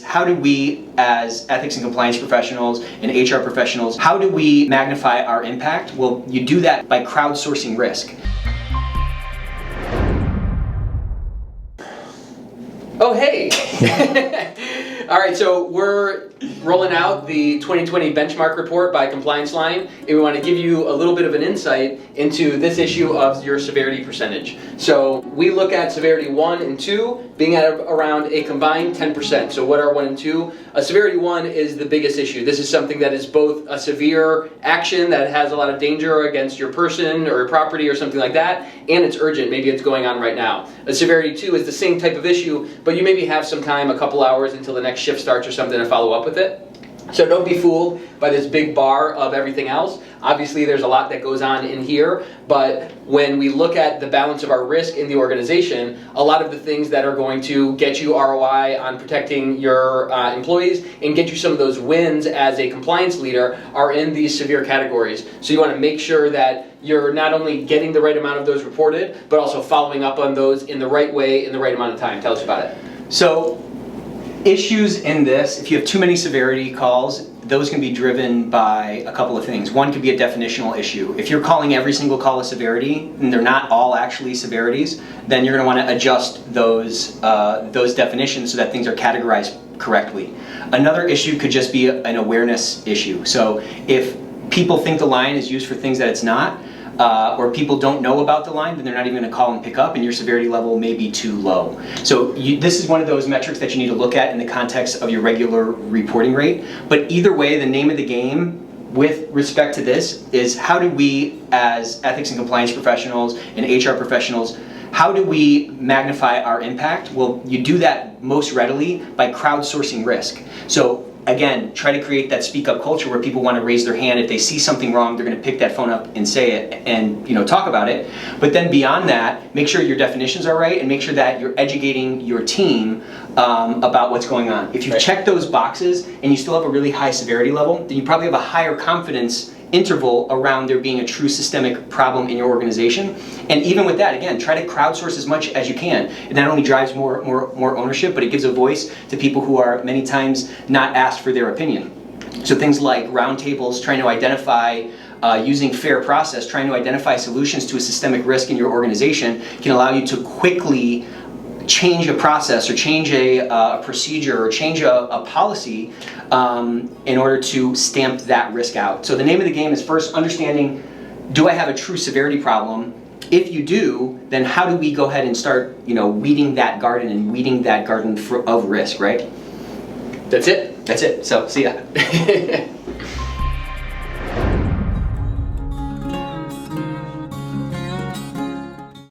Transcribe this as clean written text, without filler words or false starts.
how do we, as ethics and compliance professionals and HR professionals, how do we magnify our impact? Well, you do that by crowdsourcing risk. Oh, hey! All right, so we're rolling out the 2020 benchmark report by Compliance Line, and we want to give you a little bit of an insight into this issue of your severity percentage. So we look at severity 1 and 2 being at around a combined 10%. So what are 1 and 2? Severity 1 is the biggest issue. This is something that is both a severe action that has a lot of danger against your person or your property or something like that, and it's urgent. Maybe it's going on right now. A severity 2 is the same type of issue, but you maybe have some time, a couple hours until the next shift starts or something, to follow up with it. So don't be fooled by this big bar of everything else. Obviously there's a lot that goes on in here, but when we look at the balance of our risk in the organization, a lot of the things that are going to get you ROI on protecting your employees and get you some of those wins as a compliance leader are in these severe categories. So you want to make sure that you're not only getting the right amount of those reported, but also following up on those in the right way in the right amount of time. Tell us about it. So issues in this, if you have too many severity calls, those can be driven by a couple of things. One could be a definitional issue. If you're calling every single call a severity, and they're not all actually severities, then you're going to want to adjust those definitions so that things are categorized correctly. Another issue could just be an awareness issue. So if people think the line is used for things that it's not, or people don't know about the line, then they're not even going to call and pick up, and your severity level may be too low. So this is one of those metrics that you need to look at in the context of your regular reporting rate. But either way, the name of the game with respect to this is how do we, as ethics and compliance professionals and HR professionals, how do we magnify our impact? Well, you do that most readily by crowdsourcing risk. So again, try to create that speak up culture where people want to raise their hand. If they see something wrong, they're going to pick that phone up and say it and talk about it. But then beyond that, make sure your definitions are right and make sure that you're educating your team about what's going on. If you check those boxes and you still have a really high severity level, then you probably have a higher confidence interval around there being a true systemic problem in your organization. And even with that, again, try to crowdsource as much as you can. It not only drives more ownership, but it gives a voice to people who are many times not asked for their opinion. So things like roundtables, trying to identify, using fair process, trying to identify solutions to a systemic risk in your organization can allow you to quickly change a process or change a procedure or change a policy in order to stamp that risk out. So the name of the game is first understanding, do I have a true severity problem? If you do, then how do we go ahead and start weeding that garden of risk, right? That's it. That's it. So see ya.